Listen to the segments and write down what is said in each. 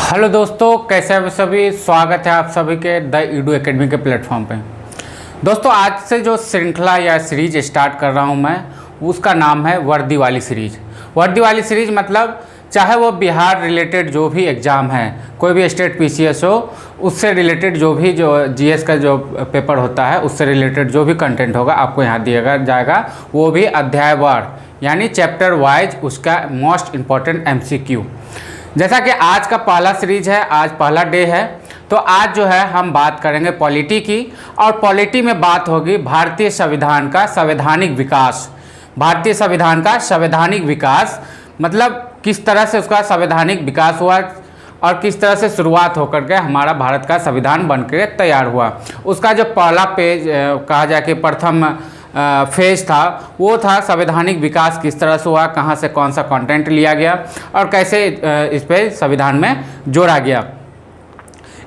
Hello दोस्तों, कैसे हैं सभी। स्वागत है आप सभी के द ईडू एकेडमी के प्लेटफॉर्म पे। दोस्तों, आज से जो श्रृंखला या सीरीज स्टार्ट कर रहा हूं मैं, उसका नाम है वर्दी वाली सीरीज। वर्दी वाली सीरीज मतलब चाहे वो बिहार रिलेटेड जो भी एग्ज़ाम है, कोई भी स्टेट पीसीएस हो, उससे रिलेटेड जो भी जो जीएस का जो पेपर होता है उससे रिलेटेड जो भी कंटेंट होगा आपको यहाँ दिया जाएगा, वो भी अध्यायवार यानी चैप्टर वाइज उसका मोस्ट इम्पॉर्टेंट एमसीक्यू। जैसा कि आज का पहला सीरीज है, आज पहला डे है, तो आज जो है हम बात करेंगे पॉलिटी की। और पॉलिटी में बात होगी भारतीय संविधान का संवैधानिक विकास। भारतीय संविधान का संवैधानिक विकास मतलब किस तरह से उसका संवैधानिक विकास हुआ और किस तरह से शुरुआत होकर के हमारा भारत का संविधान बनकर तैयार हुआ। उसका जो पहला पेज कहा जाए कि प्रथम फेज था, वो था संवैधानिक विकास किस तरह से हुआ, कहाँ से कौन सा कंटेंट लिया गया और कैसे इस पे संविधान में जोड़ा गया।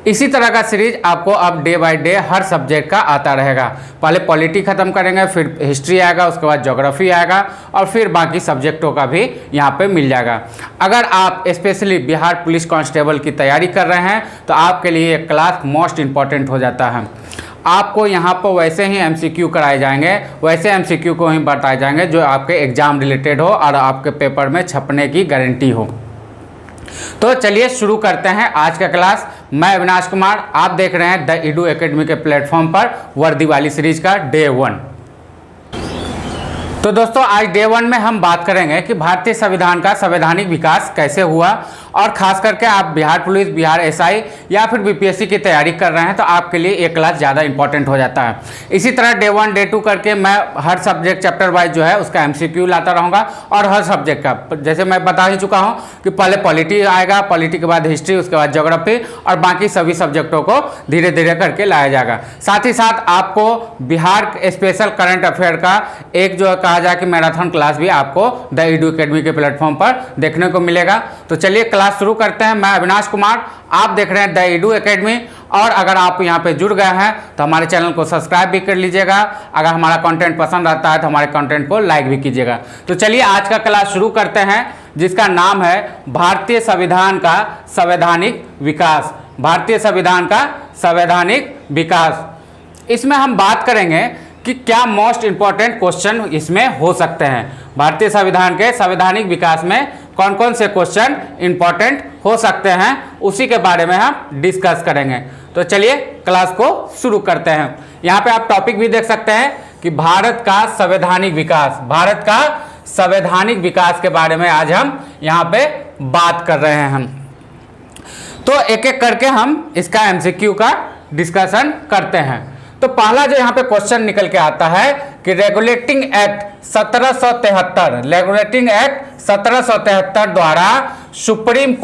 इसी तरह का सीरीज आपको अब day by day her subject का आता रहेगा। पहले पॉलिटी ख़त्म करेंगे, फिर हिस्ट्री आएगा, उसके बाद ज्योग्राफी आएगा और फिर बाकी सब्जेक्टों का भी यहाँ पे मिल जाएगा। अगर आप स्पेशली बिहार पुलिस कांस्टेबल की तैयारी कर रहे हैं तो आपके लिए ये क्लास मोस्ट इम्पॉर्टेंट हो जाता है। आपको यहाँ पर वैसे ही एमसीक्यू कराए जाएंगे, वैसे एमसीक्यू को ही बताए जाएंगे जो आपके एग्ज़ाम रिलेटेड हो और आपके पेपर में छपने की गारंटी हो। तो चलिए शुरू करते हैं आज का क्लास। मैं अविनाश कुमार, आप देख रहे हैं द ईडू एकेडमी के प्लेटफॉर्म पर वर्दी वाली सीरीज का डे 1। तो दोस्तों, आज डे 1 में हम बात करेंगे कि भारतीय संविधान का संवैधानिक विकास कैसे हुआ। और ख़ास करके आप बिहार पुलिस, बिहार एसआई या फिर बीपीएससी की तैयारी कर रहे हैं तो आपके लिए ये क्लास ज़्यादा इंपॉर्टेंट हो जाता है। इसी तरह डे 1 डे 2 करके मैं हर सब्जेक्ट चैप्टर वाइज जो है उसका एमसीक्यू लाता रहूँगा और हर सब्जेक्ट का, जैसे मैं बता ही चुका हूँ कि पहले पॉलिटी आएगा, पॉलिटी के बाद हिस्ट्री, उसके बाद ज्योग्राफी और बाकी सभी सब्जेक्टों को धीरे धीरे करके लाया जाएगा। साथ ही साथ आपको बिहार स्पेशल करंट अफेयर का एक जो कहा जाए कि मैराथन क्लास भी आपको द ईडू एकेडमी के प्लेटफॉर्म पर देखने को मिलेगा। तो चलिए क्लास शुरू करते हैं। मैं अविनाश कुमार, आप देख रहे हैं द ईडू एकेडमी। और अगर आप यहाँ पे जुड़ गए हैं तो हमारे चैनल को सब्सक्राइब भी कर लीजिएगा। अगर हमारा कंटेंट पसंद आता है तो हमारे कंटेंट को लाइक भी कीजिएगा। तो चलिए आज का क्लास शुरू करते हैं, जिसका नाम है भारतीय संविधान का संवैधानिक विकास। भारतीय संविधान का संवैधानिक विकास। इसमें हम बात करेंगे कि क्या मोस्ट इम्पॉर्टेंट क्वेश्चन इसमें हो सकते हैं। भारतीय संविधान के संवैधानिक विकास में कौन कौन से क्वेश्चन इम्पॉर्टेंट हो सकते हैं, उसी के बारे में हम डिस्कस करेंगे। तो चलिए क्लास को शुरू करते हैं। यहाँ पे आप टॉपिक भी देख सकते हैं कि भारत का संवैधानिक विकास। भारत का संवैधानिक विकास के बारे में आज हम यहाँ पे बात कर रहे हैं। तो एक एक करके हम इसका एमसीक्यू का डिस्कशन करते हैं। तो पहला जो यहाँ पे क्वेश्चन निकल के आता है कि रेगुलेटिंग एक्ट 1773, रेगुलेटिंग एक्ट 1773 द्वारा सुप्रीम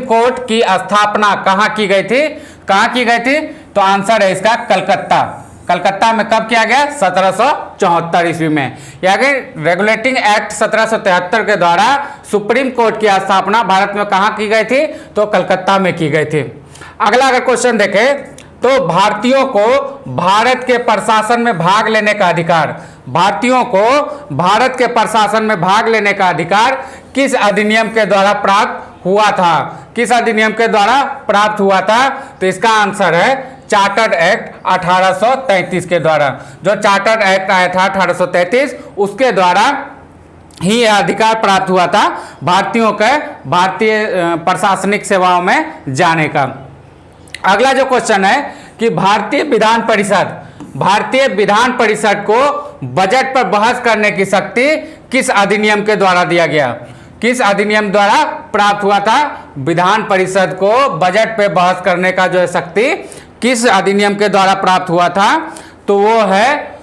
कोर्ट की स्थापना कहाँ की गई थी? कहाँ की गई थी? तो आंसर है इसका कलकत्ता। कलकत्ता में कब किया गया? 1774 ईस्वी में। यानी रेगुलेटिंग एक्ट 1773 के द्वारा सुप्रीम कोर्ट की स्थापना भारत में कहाँ की गई थी? तो कलकत्ता में की गई थी। अगला अगर क्वेश्चन देखें तो भारतीयों को भारत के प्रशासन में भाग लेने का अधिकार, भारतीयों को भारत के प्रशासन में भाग लेने का अधिकार किस अधिनियम के द्वारा प्राप्त हुआ था? किस अधिनियम के द्वारा प्राप्त हुआ था? तो इसका आंसर है चार्टर्ड एक्ट 1833 के द्वारा। जो चार्टर्ड एक्ट आया था 1833, उसके द्वारा ही यह अधिकार प्राप्त हुआ था भारतीयों के भारतीय प्रशासनिक सेवाओं में जाने का। अगला जो क्वेश्चन है कि भारतीय विधान परिषद को बजट पर बहस करने की शक्ति किस अधिनियम के द्वारा दिया गया? किस अधिनियम द्वारा प्राप्त हुआ था? विधान परिषद को बजट पे बहस करने का जो है शक्ति किस अधिनियम के द्वारा प्राप्त हुआ था? तो वो है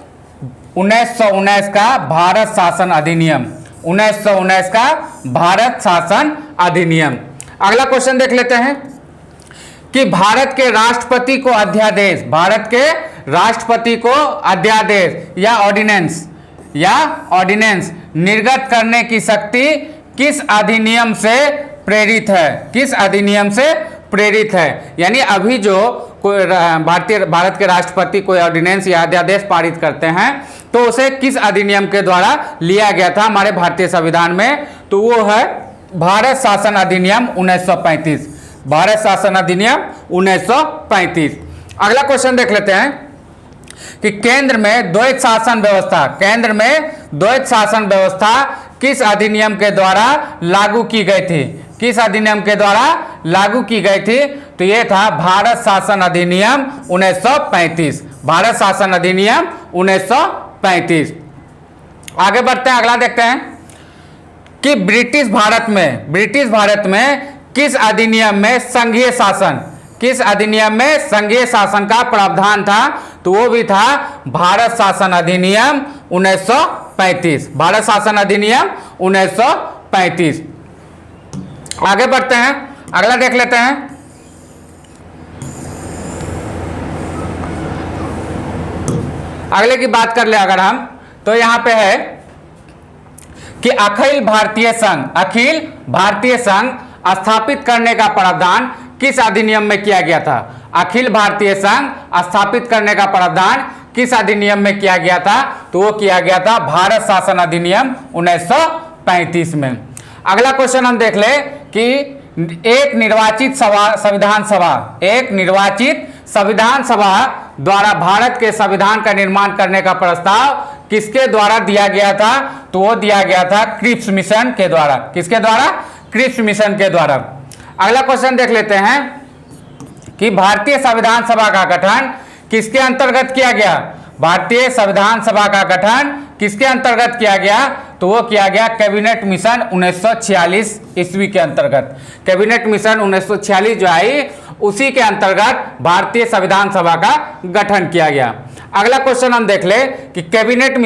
1919 का भारत शासन अधिनियम। 1919 का भारत शासन अधिनियम। अगला क्वेश्चन देख लेते हैं कि भारत के राष्ट्रपति को अध्यादेश, भारत के राष्ट्रपति को अध्यादेश या ऑर्डिनेंस निर्गत करने की शक्ति किस अधिनियम से प्रेरित है? किस अधिनियम से प्रेरित है? यानी अभी जो कोई भारत के राष्ट्रपति कोई ऑर्डिनेंस या अध्यादेश पारित करते हैं तो उसे किस अधिनियम के द्वारा लिया गया था हमारे भारतीय संविधान में? तो वो है भारत शासन अधिनियम 1935। भारत शासन अधिनियम 1935। अगला क्वेश्चन देख लेते हैं कि केंद्र में द्वैत शासन व्यवस्था, केंद्र में द्वैत शासन व्यवस्था किस अधिनियम के द्वारा लागू की गई थी? किस अधिनियम के द्वारा लागू की गई थी? तो यह था भारत शासन अधिनियम 1935, भारत शासन अधिनियम 1935। आगे बढ़ते हैं, अगला देखते हैं कि ब्रिटिश भारत में किस अधिनियम में संघीय शासन, किस अधिनियम में संघीय शासन का प्रावधान था? तो वो भी था भारत शासन अधिनियम 1935, भारत शासन अधिनियम 1935। आगे बढ़ते हैं, अगला देख लेते हैं अगले की बात कर ले अगर हम, तो यहां पे है कि अखिल भारतीय संघ स्थापित करने का प्रावधान किस अधिनियम में किया गया था? अखिल भारतीय संघ स्थापित करने का प्रावधान किस अधिनियम में किया गया था? तो वो किया गया था भारत शासन अधिनियम 1935 में। अगला क्वेश्चन हम देख ले कि एक निर्वाचित संविधान सभा द्वारा भारत के संविधान का निर्माण करने का प्रस्ताव किसके द्वारा दिया गया था? तो वो दिया गया था क्रिप्स मिशन के द्वारा। किसके द्वारा? क्रिप्स मिशन के द्वारा। अगला क्वेश्चन देख लेते हैं कि भारतीय संविधान सभा का गठन किसके अंतर्गत किया गया? भारतीय संविधान सभा का गठन किसके अंतर्गत किया गया? तो वो किया गया कैबिनेट मिशन 1946 ईस्वी के अंतर्गत। कैबिनेट मिशन 1946 जो आई उसी के अंतर्गत भारतीय संविधान सभा का गठन किया गया। अगला क्वेश्चन हम देख ले कि कैबिनेट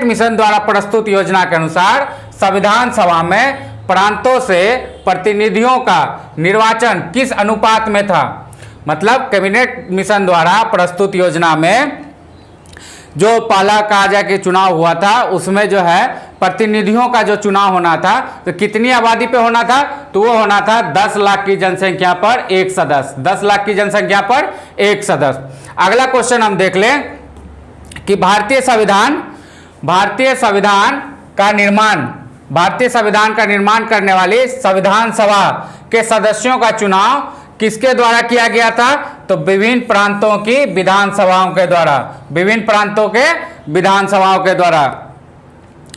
मिशन द्वारा प्रस्तुत योजना के अनुसार संविधान सभा में प्रांतों से प्रतिनिधियों का निर्वाचन किस अनुपात में था? मतलब कैबिनेट मिशन द्वारा प्रस्तुत योजना में जो पहला कहा जाए कि चुनाव हुआ था उसमें जो है प्रतिनिधियों का जो चुनाव होना था तो कितनी आबादी पे होना था? तो वो होना था 10 लाख की जनसंख्या पर एक सदस्य, 10 लाख की जनसंख्या पर एक सदस्य। अगला क्वेश्चन हम देख लें कि भारतीय संविधान का निर्माण करने वाली संविधान सभा के सदस्यों का चुनाव किसके द्वारा किया गया था? तो विभिन्न प्रांतों की विधानसभाओं के द्वारा, विभिन्न प्रांतों के विधानसभाओं के द्वारा।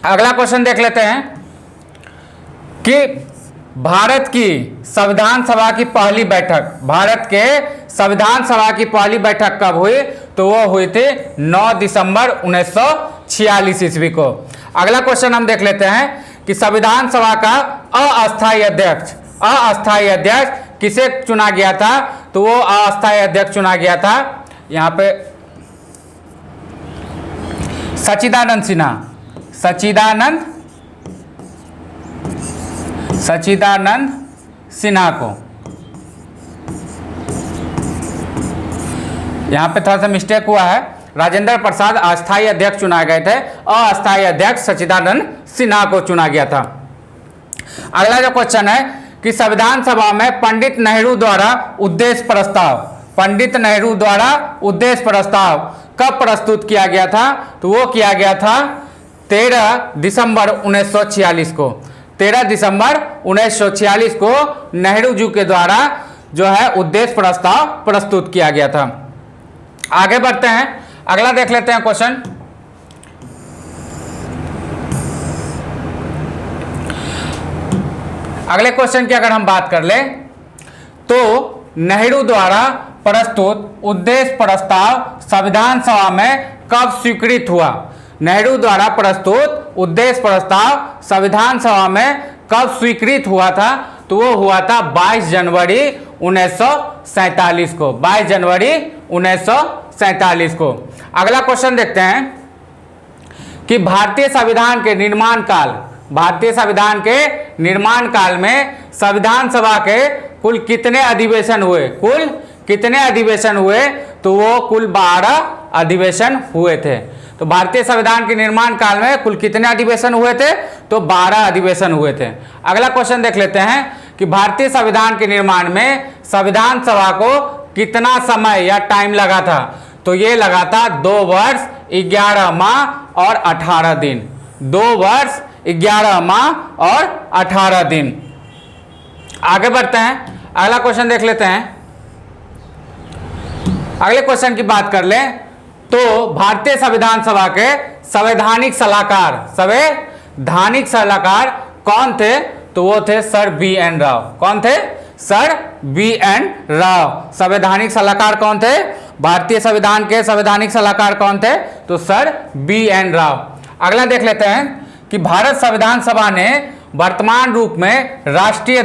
अगला क्वेश्चन देख लेते हैं कि भारत के संविधान सभा की पहली बैठक कब हुई? तो वो हुई थी 9 दिसंबर 1946 ईस्वी को। अगला क्वेश्चन हम देख लेते हैं कि संविधान सभा का अस्थायी अध्यक्ष किसे चुना गया था? तो वो अस्थायी अध्यक्ष चुना गया था यहां पे सच्चिदानंद सिन्हा को। यहां पे थोड़ा सा मिस्टेक हुआ है, राजेंद्र प्रसाद अस्थायी अध्यक्ष चुनाए गए थे, अस्थायी अध्यक्ष सच्चिदानंद सिन्हा को चुना गया था। अगला जो क्वेश्चन है कि संविधान सभा में पंडित नेहरू द्वारा उद्देश्य प्रस्ताव कब प्रस्तुत किया गया था? तो वो किया गया था 13 दिसंबर 1946 को। 13 दिसंबर 1946 को नेहरू जी के द्वारा जो है उद्देश्य प्रस्ताव प्रस्तुत किया गया था। आगे बढ़ते हैं, अगला देख लेते हैं क्वेश्चन। अगले क्वेश्चन की अगर हम बात कर ले तो नेहरू द्वारा प्रस्तुत उद्देश्य प्रस्ताव संविधान सभा में कब स्वीकृत हुआ? नेहरू द्वारा प्रस्तुत उद्देश्य प्रस्ताव संविधान सभा में कब स्वीकृत हुआ था? तो वो हुआ था 22 जनवरी 1947 को, 22 जनवरी 1947 को। अगला क्वेश्चन देखते हैं कि भारतीय संविधान के निर्माण काल में संविधान सभा के कुल कितने अधिवेशन हुए? तो वो कुल 12 अधिवेशन हुए थे। तो भारतीय संविधान के निर्माण काल में कुल कितने अधिवेशन हुए थे? तो 12 अधिवेशन हुए थे। अगला क्वेश्चन देख लेते हैं कि भारतीय संविधान के निर्माण में संविधान सभा को कितना समय या टाइम लगा था? तो ये लगा था 2 वर्ष 11 माह और 18 दिन। 2 वर्ष 11 माह और 18 दिन। आगे बढ़ते हैं, अगला क्वेश्चन देख लेते हैं। अगले क्वेश्चन की बात कर लें तो भारतीय संविधान सभा के संवैधानिक सलाहकार कौन थे? तो वो थे सर बी एन राव। कौन थे? Sir B N Rao. संवैधानिक सलाहकार कौन थे? भारतीय संविधान के संवैधानिक सलाहकार कौन थे? तो सर बी एन राव। अगला देख लेते हैं कि भारत संविधान सभा ने वर्तमान रूप में राष्ट्रीय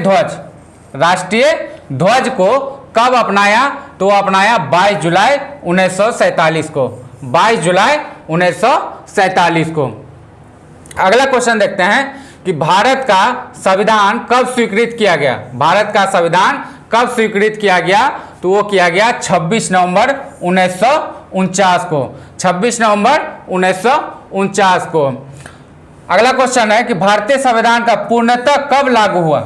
ध्वज को कब अपनाया? तो अपनाया 22 जुलाई 1947 को। 22 जुलाई 1947 को। अगला क्वेश्चन देखते हैं कि भारत का संविधान कब स्वीकृत किया गया? भारत का संविधान कब स्वीकृत किया गया? तो वो किया गया 26 नवंबर 1949 को। 26 नवंबर 1949 को। अगला क्वेश्चन है कि भारतीय संविधान का पूर्णतः कब लागू हुआ?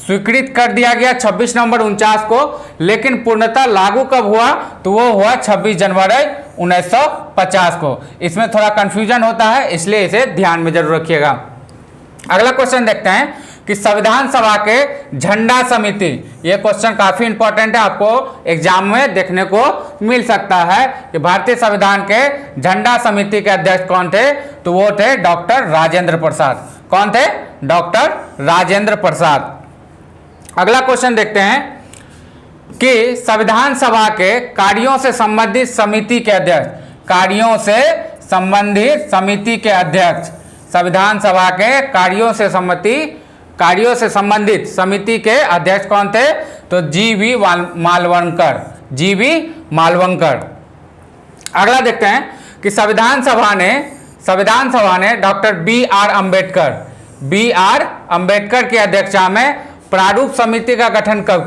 स्वीकृत कर दिया गया 26 नवंबर 49 को, लेकिन पूर्णतः लागू कब हुआ? तो वो हुआ 26 जनवरी 1950 को। इसमें थोड़ा कंफ्यूजन होता है, इसलिए इसे ध्यान में जरूर रखिएगा। अगला क्वेश्चन देखते हैं कि संविधान सभा के झंडा समिति, ये क्वेश्चन काफी इंपॉर्टेंट है, आपको एग्जाम में देखने को मिल सकता है कि भारतीय संविधान के झंडा समिति के अध्यक्ष कौन थे? तो वो थे डॉक्टर राजेंद्र प्रसाद। कौन थे? डॉक्टर राजेंद्र प्रसाद। अगला क्वेश्चन देखते हैं कि संविधान सभा के कार्यों से संबंधित समिति के अध्यक्ष, संविधान सभा के कार्यों से संबंधित समिति के अध्यक्ष कौन थे? तो जी.वी. मालवणकर। अगला देखते हैं कि संविधान सभा ने डॉक्टर बी.आर. अंबेडकर की अध्यक्षता में प्रारूप समिति का गठन कब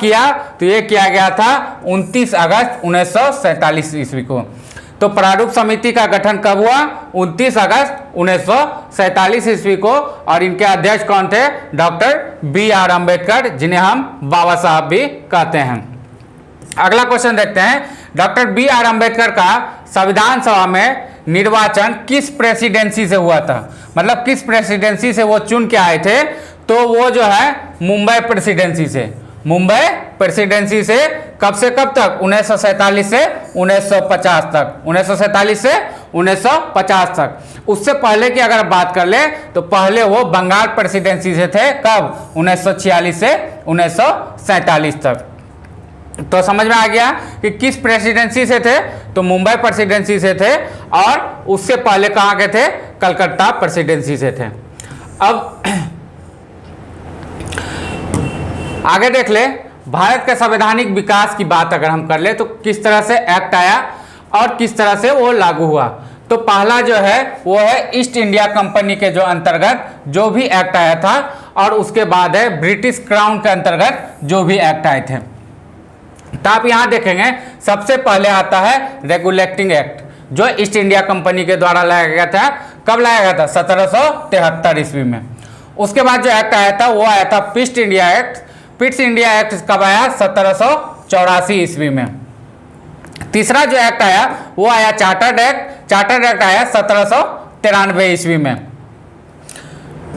किया? तो ये किया गया था 29 अगस्त 1947 ईस्वी को। तो प्रारूप समिति का गठन कब हुआ? 29 अगस्त 1947 ईस्वी को। और इनके अध्यक्ष कौन थे? Doctor B R. अंबेडकर, जिन्हें हम बाबा साहब भी कहते हैं। अगला क्वेश्चन देखते हैं, डॉक्टर बी.आर. अंबेडकर का संविधान सभा में निर्वाचन किस प्रेसिडेंसी से हुआ था? मतलब किस प्रेसिडेंसी से वो चुन के आए थे? तो वो जो है मुंबई प्रेसिडेंसी से कब से कब तक? 1947 से 1950 तक। 1947 से 1950 तक। उससे पहले की अगर बात कर ले तो पहले वो बंगाल प्रेसिडेंसी से थे। कब? 1946 से 1947 तक। तो समझ में आ गया कि किस प्रेसिडेंसी से थे? तो मुंबई प्रेसिडेंसी से थे। और उससे पहले कहाँ के थे? कलकत्ता प्रेसिडेंसी से थे। अब आगे देख ले, भारत के संवैधानिक विकास की बात अगर हम कर ले तो किस तरह से एक्ट आया और किस तरह से वो लागू हुआ। तो पहला जो है वो है ईस्ट इंडिया कंपनी के जो अंतर्गत जो भी एक्ट आया था, और उसके बाद है ब्रिटिश क्राउन के अंतर्गत जो भी एक्ट आए थे। तो आप यहाँ देखेंगे सबसे पहले आता है रेगुलेटिंग एक्ट, जो ईस्ट इंडिया कंपनी के द्वारा लाया गया था। कब लाया गया था? 1773 ईस्वी में। उसके बाद जो एक्ट आया था वो आया था Pitt's India act. Pitt's India act कब आया? 1784 ईस्वी में। तीसरा जो एक्ट आया वो आया चार्टर्ड एक्ट आया 1793 ईस्वी में।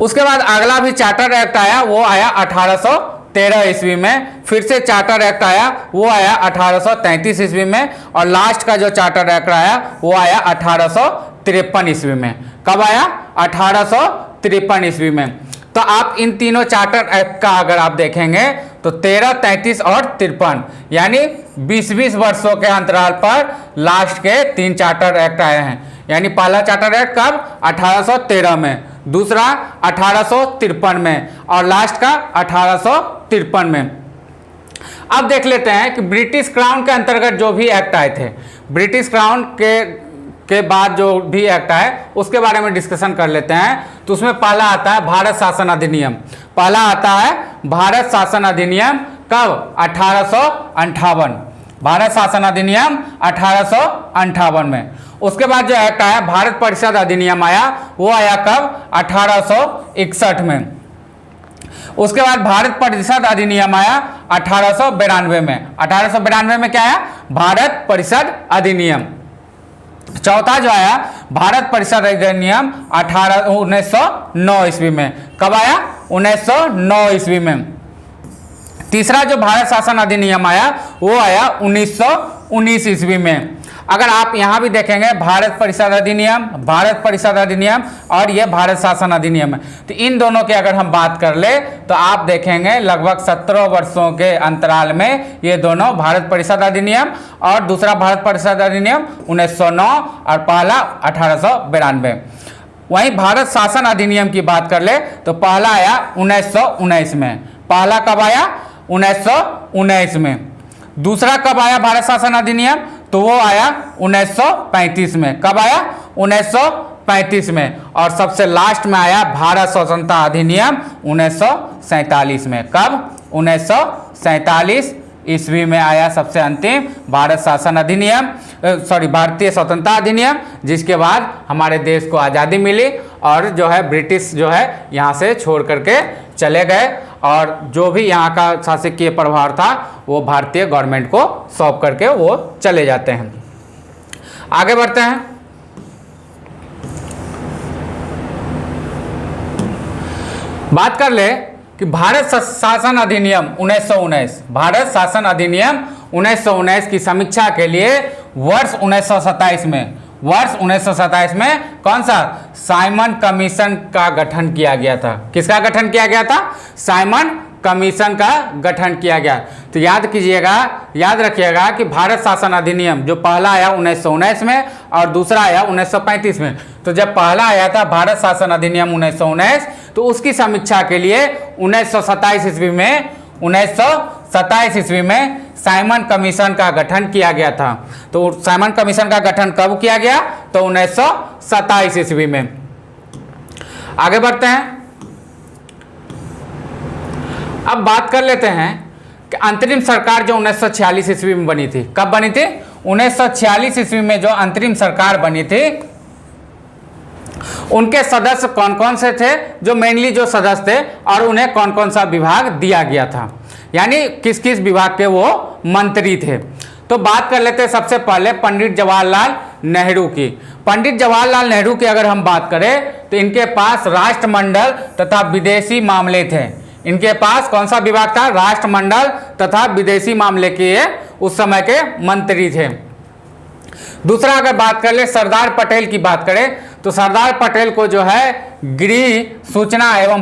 उसके बाद अगला भी चार्टर्ड एक्ट आया, वो आया 1813 ईस्वी में। फिर से चार्टर्ड एक्ट आया, वो आया 1833 ईस्वी में। और लास्ट का जो चार्टर्ड एक्ट आया वो आया 1853 ईस्वी में। कब आया? 1853 ईस्वी में। तो आप इन तीनों चार्टर एक्ट का अगर आप देखेंगे तो 13, 33 और 53 यानी 20-20 वर्षों के अंतराल पर लास्ट के 3 चार्टर एक्ट आए हैं। यानी पहला चार्टर एक्ट कब? 1813 में, दूसरा 1853 में और लास्ट का 1853 में। अब देख लेते हैं कि ब्रिटिश क्राउन के अंतर्गत जो भी एक्ट आए थे, ब्रिटिश क्राउन के बाद जो भी एक्ट आए उसके बारे में डिस्कशन कर लेते हैं। तो उसमें पहला आता है भारत शासन अधिनियम। भारत शासन अधिनियम कब? 1858। भारत शासन अधिनियम 1858 में। उसके बाद जो एक्ट आया भारत परिषद अधिनियम आया, वो आया कब? 1861 में। उसके बाद भारत परिषद अधिनियम आया 1892 में। 1892 में क्या आया? भारत परिषद अधिनियम। चौथा जो आया भारत परिषद अधिनियम 1909 ईस्वी में। कब आया? 1909 ईस्वी में। तीसरा जो भारत शासन अधिनियम आया वो आया 1919 ईस्वी में। अगर आप यहाँ भी देखेंगे भारत परिषद अधिनियम और ये भारत शासन अधिनियम है, तो इन दोनों की अगर हम बात कर ले तो आप देखेंगे लगभग 17 वर्षों के अंतराल में ये दोनों भारत परिषद अधिनियम और दूसरा भारत परिषद अधिनियम 1909 और पहला 1892। वहीं भारत शासन अधिनियम की बात कर ले तो पहला आया 1919 में। पहला कब आया? 1919 में। दूसरा कब आया भारत शासन अधिनियम? तो वो आया 1935 में। कब आया? 1935 में। और सबसे लास्ट में आया भारत स्वतंत्रता अधिनियम 1947 में। कब? 1947 ईस्वी में आया सबसे अंतिम भारत शासन अधिनियम, भारतीय स्वतंत्रता अधिनियम, जिसके बाद हमारे देश को आज़ादी मिली और जो है ब्रिटिश जो है यहाँ से छोड़ करके चले गए और जो भी यहाँ का शासकीय प्रभाव था वो भारतीय गवर्नमेंट को सौंप करके वो चले जाते हैं। आगे बढ़ते हैं। बात कर ले कि भारत शासन अधिनियम 1919, भारत शासन अधिनियम 1919 की समीक्षा के लिए वर्ष 1927 में कौन सा? साइमन कमीशन का गठन किया गया था। किसका गठन किया गया था? साइमन कमीशन का गठन किया गया। तो याद रखिएगा कि भारत शासन अधिनियम जो पहला आया 1919 में और दूसरा आया 1935 में। तो जब पहला आया था भारत शासन अधिनियम 1919 तो उसकी समीक्षा के लिए 1927 ईस्वी में साइमन कमीशन का गठन किया गया था। तो साइमन कमीशन का गठन कब किया गया? तो 1927 ईस्वी में। आगे बढ़ते हैं। अब बात कर लेते हैं कि अंतरिम सरकार जो 1946 ईस्वी में बनी थी, कब बनी थी? 1946 ईस्वी में जो अंतरिम सरकार बनी थी उनके सदस्य कौन कौन से थे? जो मेनली जो सदस्य थे और उन्हें कौन कौन सा विभाग दिया गया था, यानी किस किस विभाग के वो मंत्री थे। तो बात कर लेते हैं सबसे पहले पंडित जवाहरलाल नेहरू की। पंडित जवाहरलाल नेहरू की अगर हम बात करें तो इनके पास राष्ट्रमंडल तथा विदेशी मामले थे। इनके पास कौन सा विभाग था? राष्ट्रमंडल तथा विदेशी मामले के उस समय के मंत्री थे। दूसरा अगर बात कर ले सरदार पटेल की बात करें तो सरदार पटेल को जो है गृह, सूचना एवं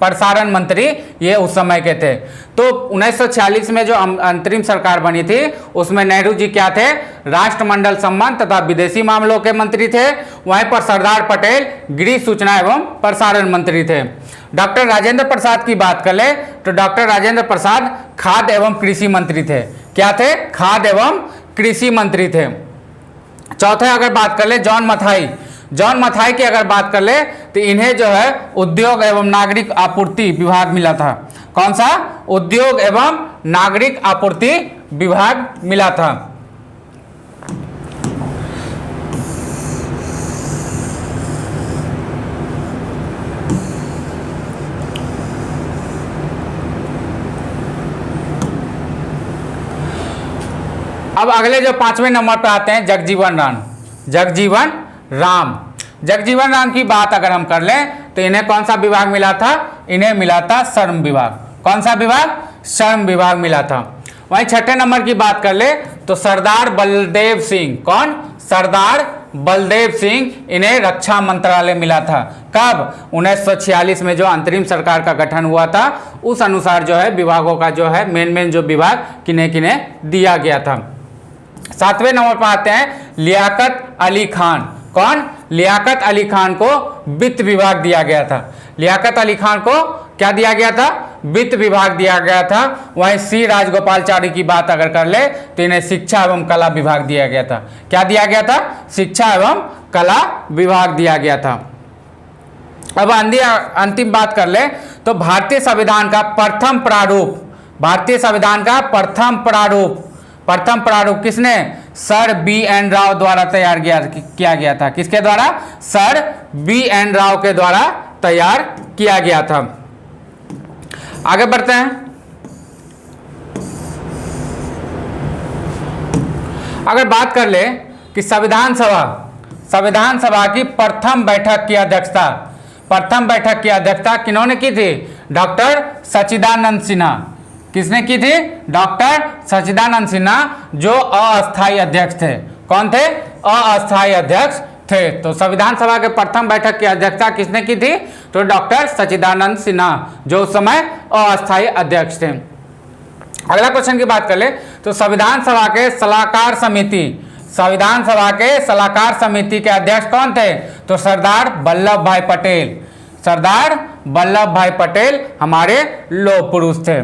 प्रसारण मंत्री ये उस समय के थे। तो 1946 में जो अंतरिम सरकार बनी थी उसमें नेहरू जी क्या थे? राष्ट्रमंडल संबंध तथा विदेशी मामलों के मंत्री थे। वहीं पर सरदार पटेल गृह, सूचना एवं प्रसारण मंत्री थे। डॉक्टर राजेंद्र प्रसाद की बात कर ले तो डॉक्टर राजेंद्र प्रसाद खाद्य एवं कृषि मंत्री थे। क्या थे? खाद्य एवं कृषि मंत्री थे। चौथे अगर बात कर ले जॉन मथाई की अगर बात कर ले तो इन्हें जो है उद्योग एवं नागरिक आपूर्ति विभाग मिला था। कौन सा? उद्योग एवं नागरिक आपूर्ति विभाग मिला था। अब अगले जो 5वें नंबर पे आते हैं जगजीवन राम की बात अगर हम कर लें तो इन्हें कौन सा विभाग मिला था? इन्हें मिला था श्रम विभाग। कौन सा विभाग? श्रम विभाग मिला था। वहीं 6ठे नंबर की बात कर ले तो सरदार बलदेव सिंह। कौन? सरदार बलदेव सिंह, इन्हें रक्षा मंत्रालय मिला था। कब? 1946 में जो अंतरिम सरकार का गठन हुआ था उस अनुसार जो है विभागों का जो है मेन जो विभाग किन्हें किन्हें दिया गया था। 7वें नंबर पर आते हैं लियाकत अली खान। कौन? लियाकत अली खान को वित्त विभाग दिया गया था। लियाकत अली खान को क्या दिया गया था? वित्त विभाग दिया गया था। वहीं सी राजगोपालचारी की बात अगर कर ले तो इन्हें शिक्षा एवं कला विभाग दिया गया था। क्या दिया गया था? शिक्षा एवं कला विभाग दिया गया था। अब अंतिम बात कर ले तो भारतीय संविधान का प्रथम प्रारूप किसने? Sir B.N. राव द्वारा तैयार किया गया था। किसके द्वारा? Sir B.N. राव के द्वारा तैयार किया गया था। आगे बढ़ते हैं। अगर बात कर ले कि संविधान सभा की प्रथम बैठक की अध्यक्षता किन्होंने की थी? डॉक्टर सच्चिदानंद सिन्हा। किसने की थी? डॉक्टर सच्चिदानंद सिन्हा, जो अस्थायी अध्यक्ष थे। कौन थे? अस्थायी अध्यक्ष थे। तो संविधान सभा के प्रथम बैठक की अध्यक्षता किसने की थी? तो डॉक्टर सच्चिदानंद सिन्हा, जो उस समय अस्थायी अध्यक्ष थे। अगला क्वेश्चन की बात कर ले तो संविधान सभा के सलाहकार समिति, संविधान सभा के सलाहकार समिति के अध्यक्ष कौन थे? तो सरदार वल्लभ भाई पटेल। सरदार वल्लभ भाई पटेल हमारे लौह पुरुष थे।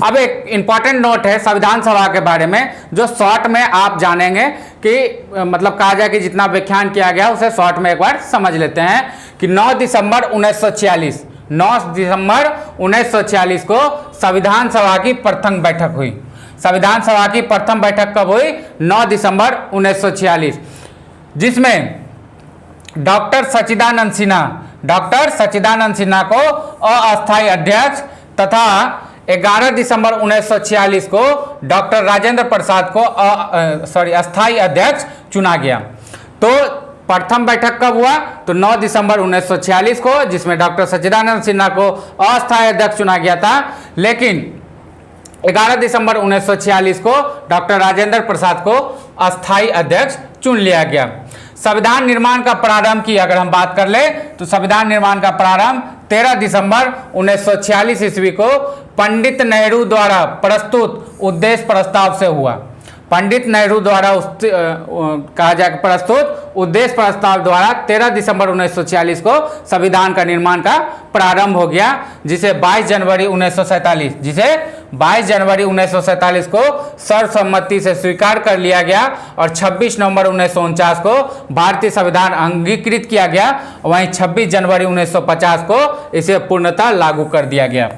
अब एक इंपॉर्टेंट नोट है संविधान सभा के बारे में, जो शॉर्ट में आप जानेंगे कि मतलब कहा जाए कि जितना व्याख्यान किया गया उसे शॉर्ट में एक बार समझ लेते हैं कि 9 दिसंबर 1946, 9 दिसंबर 1946 को संविधान सभा की प्रथम बैठक हुई। संविधान सभा की प्रथम बैठक कब हुई? 9 दिसंबर 1946, जिसमें डॉक्टर सच्चिदानंद सिन्हा, डॉक्टर सच्चिदानंद सिन्हा को अस्थायी अध्यक्ष तथा 11 दिसंबर 1946 को डॉक्टर राजेंद्र प्रसाद को अस्थायी अध्यक्ष चुना गया। तो प्रथम बैठक कब हुआ? तो 9 दिसंबर 1946 को, जिसमें डॉक्टर सच्चिदानंद सिन्हा को अस्थायी अध्यक्ष चुना गया था, लेकिन 11 दिसंबर 1946 को डॉक्टर राजेंद्र प्रसाद को अस्थायी अध्यक्ष चुन लिया गया। संविधान निर्माण का प्रारंभ की अगर हम बात कर ले तो संविधान निर्माण का प्रारंभ 13 दिसंबर 1946 ईस्वी को पंडित नेहरू द्वारा प्रस्तुत उद्देश्य प्रस्ताव से हुआ। पंडित नेहरू द्वारा कहा जाए प्रस्तुत उद्देश्य प्रस्ताव द्वारा 13 दिसंबर 1946 को संविधान का निर्माण का प्रारंभ हो गया, जिसे 22 जनवरी 1947 को सर्वसम्मति से स्वीकार कर लिया गया और 26 नवंबर 1949 को भारतीय संविधान अंगीकृत किया गया। वहीं 26 जनवरी 1950 को इसे पूर्णतः लागू कर दिया गया,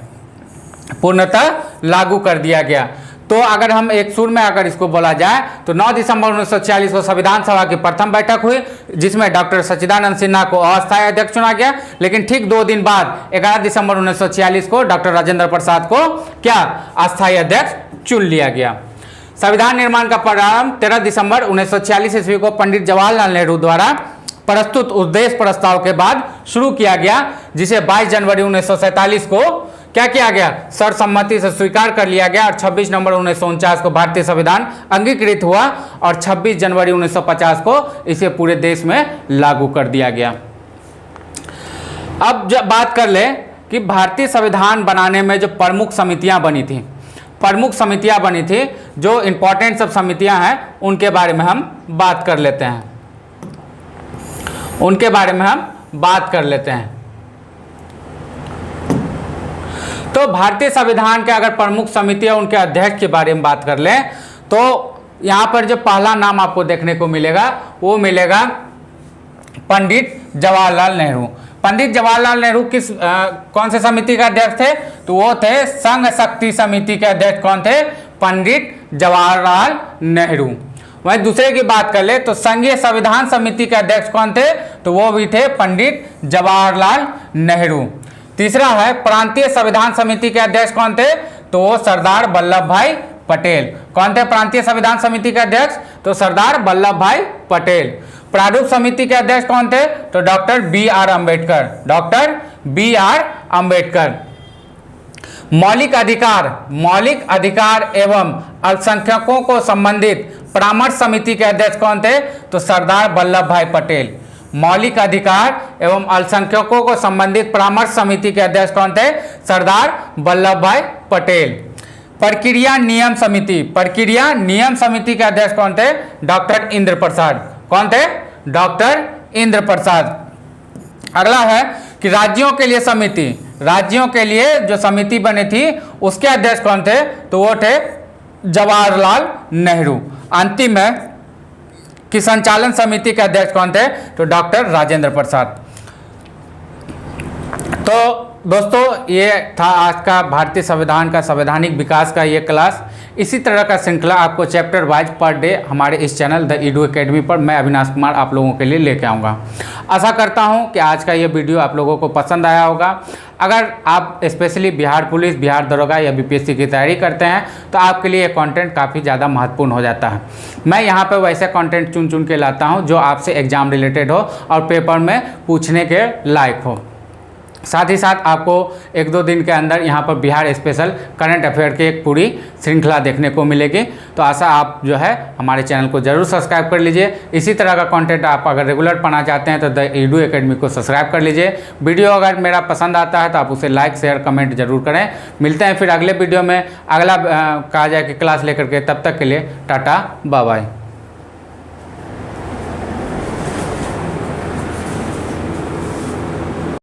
पूर्णतः लागू कर दिया गया। तो अगर हम एक सुर में अगर इसको बोला जाए तो 9 दिसंबर 1946 को संविधान सभा की प्रथम बैठक हुई, जिसमें डॉक्टर सच्चिदानंद सिन्हा को अस्थायी अध्यक्ष चुना गया, लेकिन ठीक 2 दिन बाद 11 दिसंबर 1946 को डॉक्टर राजेंद्र प्रसाद को क्या अस्थायी अध्यक्ष चुन लिया गया। संविधान निर्माण का प्रारंभ 13 दिसंबर 1946 ईस्वी को पंडित जवाहरलाल नेहरू द्वारा प्रस्तुत उद्देश्य प्रस्ताव के बाद शुरू किया गया, जिसे 22 जनवरी 1947 को क्या किया गया? सर्वसम्मति से स्वीकार कर लिया गया और 26 नवंबर 1949 को भारतीय संविधान अंगीकृत हुआ और 26 जनवरी 1950 को इसे पूरे देश में लागू कर दिया गया। अब जब बात कर ले कि भारतीय संविधान बनाने में जो प्रमुख समितियां बनी थी, प्रमुख समितियां बनी थी, जो इंपॉर्टेंट सब समितियां हैं उनके बारे में हम बात कर लेते हैं, उनके बारे में हम बात कर लेते हैं। तो भारतीय संविधान के अगर प्रमुख समिति है उनके अध्यक्ष के बारे में बात कर लें तो यहाँ पर जो पहला नाम आपको देखने को मिलेगा वो मिलेगा पंडित जवाहरलाल नेहरू। पंडित जवाहरलाल नेहरू किस कौन से समिति के अध्यक्ष थे? तो वो थे संघ शक्ति समिति के अध्यक्ष। कौन थे? पंडित जवाहरलाल नेहरू। वहीं दूसरे की बात कर ले तो संघीय संविधान समिति के अध्यक्ष कौन थे? तो वो भी थे पंडित जवाहरलाल नेहरू। तीसरा है प्रांतीय संविधान समिति के अध्यक्ष कौन थे? तो वो सरदार वल्लभ भाई पटेल। कौन थे प्रांतीय संविधान समिति के अध्यक्ष? तो सरदार वल्लभ भाई पटेल। प्रारूप समिति के अध्यक्ष कौन थे? तो doctor B R. Ambedkar, doctor B R. Ambedkar. मौलिक अधिकार एवं अल्पसंख्यकों को संबंधित परामर्श समिति के अध्यक्ष कौन थे? तो सरदार वल्लभ भाई पटेल। मौलिक अधिकार एवं अल्पसंख्यकों को संबंधित परामर्श समिति के अध्यक्ष कौन थे? सरदार वल्लभ भाई पटेल। प्रक्रिया नियम समिति के अध्यक्ष कौन थे? डॉक्टर इंद्र प्रसाद। कौन थे? डॉक्टर इंद्र प्रसाद। अगला है कि राज्यों के लिए समिति, राज्यों के लिए जो समिति बनी थी उसके अध्यक्ष कौन थे? तो वो थे जवाहरलाल नेहरू। अंतिम है कि संचालन समिति के अध्यक्ष कौन थे? तो डॉक्टर राजेंद्र प्रसाद। तो दोस्तों ये था आज का भारतीय संविधान का संवैधानिक विकास का ये क्लास। इसी तरह का श्रृंखला आपको चैप्टर वाइज पर डे हमारे इस चैनल द ईडू अकेडमी पर मैं अविनाश कुमार आप लोगों के लिए लेके आऊँगा। आशा करता हूँ कि आज का ये वीडियो आप लोगों को पसंद आया होगा। अगर आप स्पेशली बिहार पुलिस, बिहार दरोगा या बीपीएससी की तैयारी करते हैं तो आपके लिए ये कंटेंट काफ़ी ज़्यादा महत्वपूर्ण हो जाता है। मैं यहाँ पर वैसे कंटेंट चुन के लाता हूँ जो आपसे एग्जाम रिलेटेड हो और पेपर में पूछने के लायक हो। साथ ही साथ आपको 1-2 दिन के अंदर यहाँ पर बिहार स्पेशल करंट अफेयर की एक पूरी श्रृंखला देखने को मिलेगी। तो आशा आप जो है हमारे चैनल को जरूर सब्सक्राइब कर लीजिए। इसी तरह का कंटेंट आप अगर रेगुलर पढ़ना चाहते हैं तो द ईडू एकेडमी को सब्सक्राइब कर लीजिए। वीडियो अगर मेरा पसंद आता है तो आप उसे लाइक शेयर कमेंट जरूर करें। मिलते हैं फिर अगले वीडियो में, अगला कहा जाए कि क्लास लेकर के। तब तक के लिए टाटा बाय बाय।